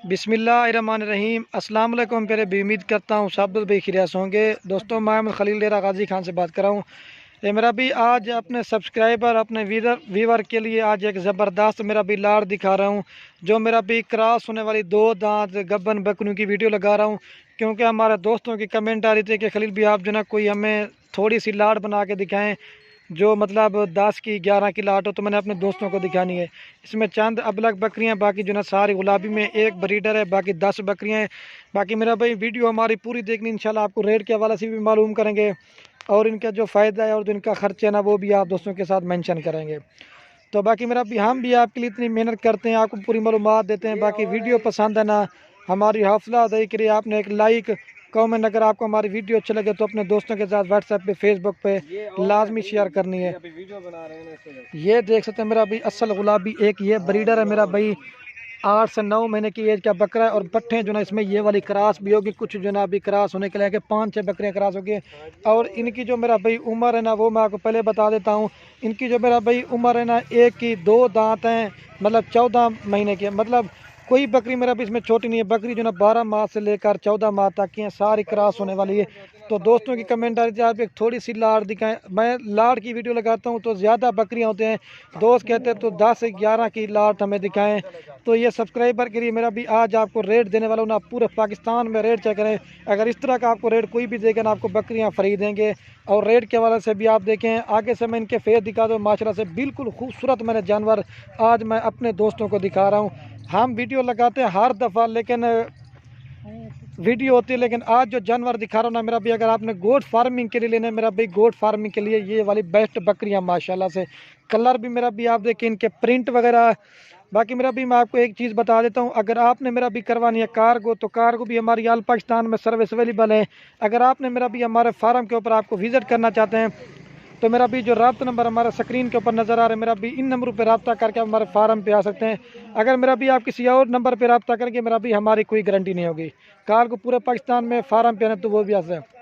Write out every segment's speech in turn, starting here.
बिस्मिल्लाहिर्रहमानिर्रहीम। अस्सलाम वालेकुम प्यारे भी, उम्मीद करता हूँ सब भी खैरियत होंगे। दोस्तों, मैं खलील डेरा गाजी खान से बात कर रहा हूँ। ये मेरा भी आज अपने सब्सक्राइबर अपने व्यूवर के लिए आज एक ज़बरदस्त मेरा भी लाड़ दिखा रहा हूँ। जो मेरा भी क्रॉस होने वाली 2 दांत गब्बन बकरियों की वीडियो लगा रहा हूँ, क्योंकि हमारे दोस्तों की कमेंट आ रही थी कि खलील भी आप जो ना कोई हमें थोड़ी सी लाड़ बना के दिखाएं जो मतलब 10 की 11 की लाट हो। तो मैंने अपने दोस्तों को दिखानी है। इसमें चंद अबलग बकरियां, बाकी जो ना सारी गुलाबी में एक ब्रीडर है, बाकी 10 बकरियां हैं। बाकी मेरा भाई वीडियो हमारी पूरी देखनी, इंशाल्लाह आपको रेट के हवाले से भी मालूम करेंगे और इनका जो फ़ायदा है और जो इनका खर्च है ना वो भी आप दोस्तों के साथ मेंशन करेंगे। तो बाकी मेरा भी हम भी आपके लिए इतनी मेहनत करते हैं, आपको पूरी मालूमात देते हैं। बाकी वीडियो पसंद है ना, हमारी हौसला अफजाई करिए आपने एक लाइक कमेंट। अगर आपको हमारी वीडियो अच्छी लगे तो अपने दोस्तों के साथ व्हाट्सएप पे फेसबुक पे लाजमी शेयर करनी है। ये देख सकते हैं मेरा भाई असल गुलाबी एक ये ब्रीडर है मेरा भाई, 8 से 9 महीने की एज का बकरा है। और पट्ठे जो ना इसमें ये वाली क्रास भी होगी, कुछ जो ना अभी क्रास होने के लिए 5-6 बकरियां क्रास होगी। और इनकी जो मेरा भाई उम्र है ना वो मैं आपको पहले बता देता हूँ। इनकी जो मेरा भाई उम्र है ना, एक की 2 दांत हैं, मतलब 14 महीने की, मतलब कोई बकरी मेरा भी इसमें छोटी नहीं है। बकरी जो ना 12 माह से लेकर 14 माह तक की है, सारी क्रॉस होने वाली है। तो दोस्तों की कमेंट आ रही थी आप एक थोड़ी सी लाड़ दिखाएं। मैं लाड़ की वीडियो लगाता हूं तो ज़्यादा बकरियां होते हैं, दोस्त कहते हैं तो 10 से 11 की लाड़ हमें दिखाएं। तो ये सब्सक्राइबर के लिए मेरा भी आज आपको रेट देने वाला हूँ ना, पूरे पाकिस्तान में रेट चेक करें। अगर इस तरह का आपको रेट कोई भी देगा ना, आपको बकरियाँ फ्री देंगे। और रेट के हवाले से भी आप देखें, आगे से मैं इनके फेस दिखा दूँ, माशाल्लाह से बिल्कुल खूबसूरत मैंने जानवर आज मैं अपने दोस्तों को दिखा रहा हूँ। हम वीडियो लगाते हैं हर दफ़ा, लेकिन वीडियो होती है, लेकिन आज जो जानवर दिखा रहा हूँ ना मेरा भी, अगर आपने गोट फार्मिंग के लिए लेना है मेरा भाई, गोट फार्मिंग के लिए ये वाली बेस्ट बकरियाँ माशाल्लाह से। कलर भी मेरा भी आप देखें, इनके प्रिंट वगैरह। बाकी मेरा भी मैं आपको एक चीज़ बता देता हूँ, अगर आपने मेरा भी करवानी है कार्गो तो कार्गो भी हमारी आल पाकिस्तान में सर्विस अवेलेबल है। अगर आपने मेरा भी हमारे फार्म के ऊपर आपको विज़िट करना चाहते हैं तो मेरा भी जो रब्ता नंबर हमारा स्क्रीन के ऊपर नज़र आ रहा है, मेरा भी इन नंबरों पर रब्ता करके आप हमारे फार्म पे आ सकते हैं। अगर मेरा भी आप किसी और नंबर पर रब्ता करेंगे मेरा भी, हमारी कोई गारंटी नहीं होगी। कार को पूरे पाकिस्तान में फार्म पे आना तो वो भी आ सकते हैं।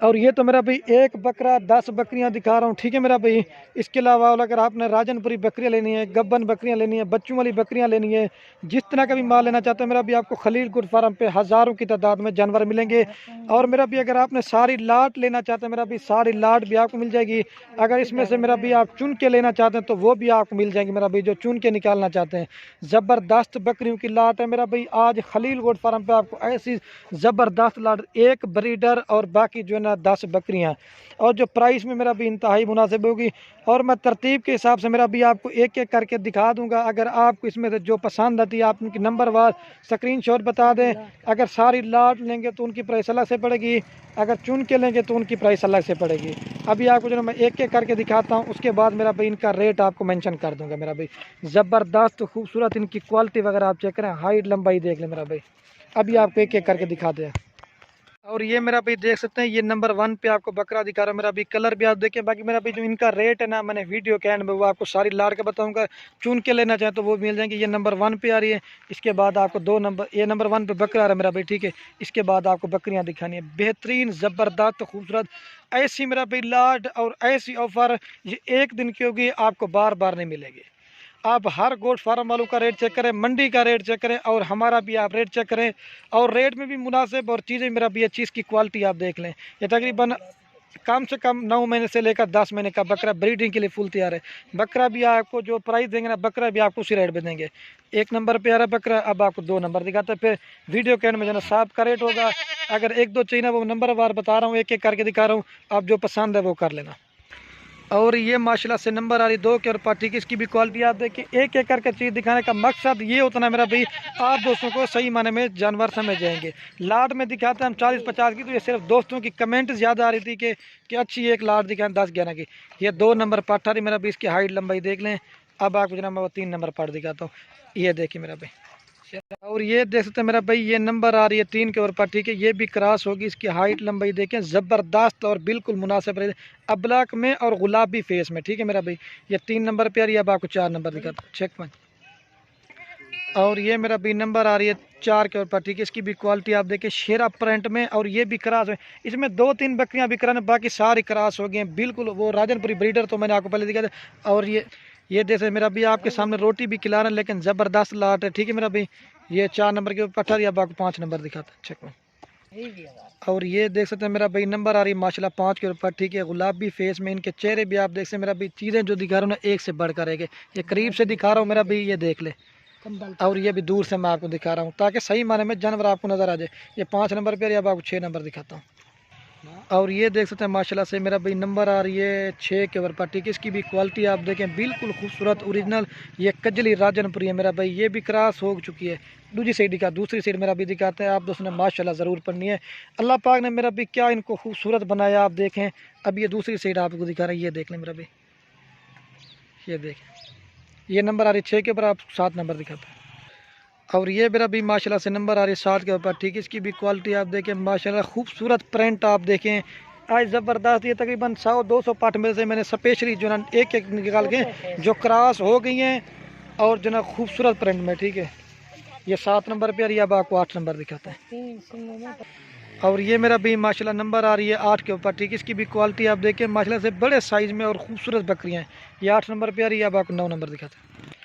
और ये तो मेरा भाई एक बकरा 10 बकरियां दिखा रहा हूँ, ठीक है मेरा भाई। इसके अलावा अगर आपने राजनपुरी बकरियां लेनी है, गब्बन बकरियां लेनी है, बच्चों वाली बकरियां लेनी है, जिस तरह का भी माल लेना चाहते हैं मेरा भी, आपको खलील गुड फार्म पे हज़ारों की तादाद में जानवर मिलेंगे। और मेरा भी अगर आपने सारी लाट लेना चाहते हैं मेरा भी, सारी लाट भी आपको मिल जाएगी। अगर इसमें से मेरा भी आप चुन के लेना चाहते हैं तो वो भी आपको मिल जाएंगे मेरा भी, जो चुन के निकालना चाहते हैं। ज़बरदस्त बकरियों की लाट है मेरा भाई आज खलील गुड फार्म पे, आपको ऐसी ज़बरदस्त लाट, एक ब्रीडर और बाकी जो है ना 10 बकरियां। और जो प्राइस में मेरा भी इंतहाई मुनासिब होगी। और मैं तरतीब के हिसाब से मेरा भी आपको एक एक करके दिखा दूंगा। अगर आपको इसमें से जो पसंद आती है आप उनकी नंबर वार स्क्रीनशॉट बता दें। अगर सारी लाट लेंगे तो उनकी प्राइस अलग से पड़ेगी, अगर चुन के लेंगे तो उनकी प्राइस अलग से पड़ेगी। अभी आपको जो मैं एक एक करके दिखाता हूँ, उसके बाद मेरा भाई इनका रेट आपको मेंशन कर दूंगा मेरा भाई। ज़बरदस्त खूबसूरत इनकी क्वालिटी वगैरह आप चेक करें, हाइट लंबाई देख लें मेरा भाई। अभी आपको एक एक करके दिखा दें। और ये मेरा भी देख सकते हैं, ये नंबर 1 पे आपको बकरा दिखा रहा है मेरा भी, कलर भी आप देखें। बाकी मेरा भी जो इनका रेट है ना, मैंने वीडियो के एंड में वो आपको सारी लाड़ के बताऊंगा। चुन के लेना चाहें तो वो मिल जाएंगे। ये नंबर 1 पे आ रही है। इसके बाद आपको 2 नंबर, ये नंबर 1 पे बकरा आ रहा है मेरा भाई, ठीक है। इसके बाद आपको बकरियां दिखानी है बेहतरीन ज़बरदस्त खूबसूरत। ऐसी मेरा भाई लाड और ऐसी ऑफर ये एक दिन की होगी, आपको बार बार नहीं मिलेगी। आप हर गोट फार्म वालों का रेट चेक करें, मंडी का रेट चेक करें और हमारा भी आप रेट चेक करें। और रेट में भी मुनासिब और चीज़ें मेरा भी अच्छी, इसकी क्वालिटी आप देख लें। ये तकरीबन कम से कम 9 महीने से लेकर 10 महीने का बकरा ब्रीडिंग के लिए फुल तैयार है। बकरा भी आपको जो प्राइस देंगे ना, बकरा भी आपको उसी रेट पे देंगे। 1 नंबर पे आ रहा है बकरा, अब आपको 2 नंबर दिखाता है। फिर वीडियो के एंड में जो ना साहब का रेट होगा। अगर 1-2 चाहिए ना, वो नंबर वार बता रहा हूँ, एक एक करके दिखा रहा हूँ, आप जो पसंद है वो कर लेना। और ये माशाल्लाह से नंबर आ रही 2 के और पार्टी की, इसकी भी क्वालिटी आप देखिए। एक एक करके चीज़ दिखाने का मकसद ये होता है मेरा भाई, आप दोस्तों को सही माने में जानवर समझ जाएंगे। लाट में दिखाते हैं हम 40-50 की, तो ये सिर्फ दोस्तों की कमेंट ज़्यादा आ रही थी कि अच्छी एक लाट दिखाएं 10-11 की। ये 2 नंबर पाठ आ रही मेरा भाई, इसकी हाइट लंबाई देख लें। अब आपको जना मैं वो 3 नंबर पाठ दिखाता हूँ, ये देखिए मेरा भाई। और ये देख सकते हैं मेरा भाई, ये नंबर आ रही है 3 के ऊपर पर, ठीक है। ये भी क्रॉस होगी, इसकी हाइट लंबाई देखें ज़बरदस्त और बिल्कुल मुनासिब रहे अबलक में और गुलाबी फेस में, ठीक है मेरा भाई। ये 3 नंबर पे आ रही है। अब आपको 4 नंबर दिखाता हूँ, चेक में। और ये मेरा भी नंबर आ रही है 4 के ऊपर, ठीक है। इसकी भी क्वालिटी आप देखें शेरा प्रिंट में, और ये भी क्रॉस है। इसमें 2-3 बकरियां भी कराने, बाकी सारी क्रॉस हो गई हैं बिल्कुल। वो राजनपुरी ब्रीडर तो मैंने आपको पहले दिखा था। और ये जैसे मेरा भी आपके सामने रोटी भी खिला रहा है, लेकिन ज़बरदस्त लाट है, ठीक है मेरा भाई। ये 4 नंबर के ऊपर 18 या बाकी 5 नंबर दिखाता है, चेक में। और ये देख सकते हैं मेरा भाई नंबर आ रही है माशाल्लाह 5 के ऊपर, ठीक है। गुलाबी फेस में इनके चेहरे भी आप देख सकते हैं मेरा भाई, चीज़ें जो दिखा रहा हूँ ना एक से बढ़कर है। ये करीब से दिखा रहा हूँ मेरा भाई, ये देख ले, और ये भी दूर से मैं आपको दिखा रहा हूँ ताकि सही माने में जानवर आपको नज़र आ जाए। ये 5 नंबर पर या आपको 6 नंबर दिखाता हूँ। और ये देख सकते हैं माशाल्लाह से मेरा भाई नंबर आ रही है 6 के ऊपर, ठीक है। इसकी भी क्वालिटी आप देखें बिल्कुल खूबसूरत ओरिजिनल। ये कजली राजनपुरी है मेरा भाई, ये भी क्रॉस हो चुकी है। दूसरी साइड दिखा, दूसरी साइड मेरा भी दिखाते हैं आप दोस्तों ने माशाल्लाह ज़रूर पढ़नी है। अल्लाह पाक ने मेरा भी क्या इनको खूबसूरत बनाया आप देखें। अब ये दूसरी साइड आपको दिखा रहा है, ये देख लें मेरा भी, ये देखें ये नंबर आ रही 6 के ऊपर, आप 7 नंबर दिखाते हैं। और ये मेरा भी माशाल्लाह से नंबर आ रही है 7 के ऊपर, ठीक है। इसकी भी क्वालिटी आप देखें माशाल्लाह खूबसूरत प्रिंट आप देखें आज ज़बरदस्त। ये तकरीबन 100-200 पार्ट में से मैंने स्पेशली जो ना एक एक निकाल के जो क्रॉस हो गई हैं और जो ना खूबसूरत प्रिंट में, ठीक है। ये 7 नंबर पे, या आपको 8 नंबर दिखाता है। और ये मेरा भी माशाल्लाह नंबर आ रही है 8 के ऊपर, ठीक है। इसकी भी क्वालिटी आप देखें माशाल्लाह से बड़े साइज़ में और खूबसूरत बकरियाँ हैं। ये 8 नंबर पे आ रही है, अब आपको 9 नंबर दिखाता है।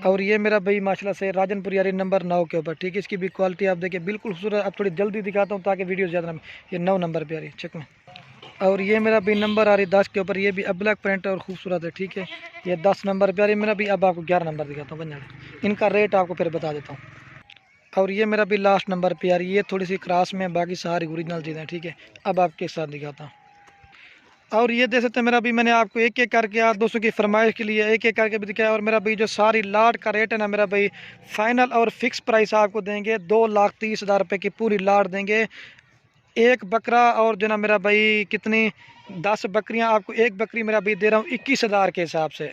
और ये मेरा भाई माशाल्लाह से राजनपुरी आ रही नंबर 9 के ऊपर, ठीक है। इसकी भी क्वालिटी आप देखिए बिल्कुल खूबसूरत। अब थोड़ी जल्दी दिखाता हूँ ताकि वीडियो ज़्यादा ना, ये 9 नंबर पे आ रही है, चेक में। और ये मेरा भी नंबर आ रही 10 के ऊपर, ये भी ब्लैक प्रिंट और खूबसूरत है, ठीक है। ये 10 नंबर पे आ रही है मेरा भी, अब आपको 11 नंबर दिखाता हूँ। इनका रेट आपको फिर बता देता हूँ। और ये मेरा भी लास्ट नंबर पे आ रही है, ये थोड़ी सी क्रॉस में, बाकी सारी ओरिजिनल चीज़ें, ठीक है। अब आपके साथ दिखाता हूँ। और ये देख सकते हैं मेरा भी, मैंने आपको एक एक करके आप दोस्तों की फरमाइश के लिए एक एक करके भी दिखाया। और मेरा भाई जो सारी लाट का रेट है ना मेरा भाई, फाइनल और फिक्स प्राइस आपको देंगे 2,30,000 रुपये की पूरी लाट देंगे। एक बकरा और जो ना मेरा भाई कितनी 10 बकरियां, आपको एक बकरी मेरा भाई दे रहा हूँ 21,000 के हिसाब से।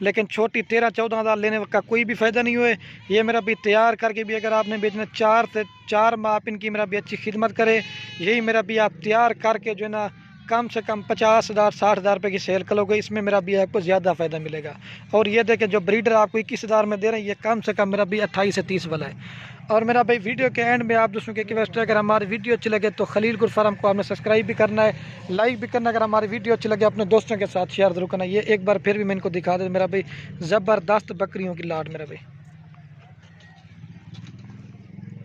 लेकिन छोटी 13-14,000 लेने का कोई भी फ़ायदा नहीं हुए। ये मेरा भी तैयार करके भी अगर आपने बेचना 4 से 4 माह आप इनकी मेरा भी अच्छी खिदमत करें, यही मेरा भी आप तैयार करके जो है ना कम से कम 50,000 60,000 रुपये की सेल करोगे, इसमें मेरा भी आपको ज़्यादा फ़ायदा मिलेगा। और ये देखें जो ब्रीडर आपको 21,000 में दे रहे हैं, ये कम से कम मेरा भी 28 से 30 वाला है। और मेरा भाई वीडियो के एंड में आप दोस्तों के रिक्वेस्ट है, अगर हमारी वीडियो अच्छी लगे तो खलील गुल फार्म को आपने सब्सक्राइब भी करना है, लाइक भी करना। अगर हमारी वीडियो अच्छी लगे अपने दोस्तों के साथ शेयर जरूर करना। ये एक बार फिर भी मैं इनको दिखा दूँ मेरा भाई ज़बरदस्त बकरियों की लाट मेरा भाई।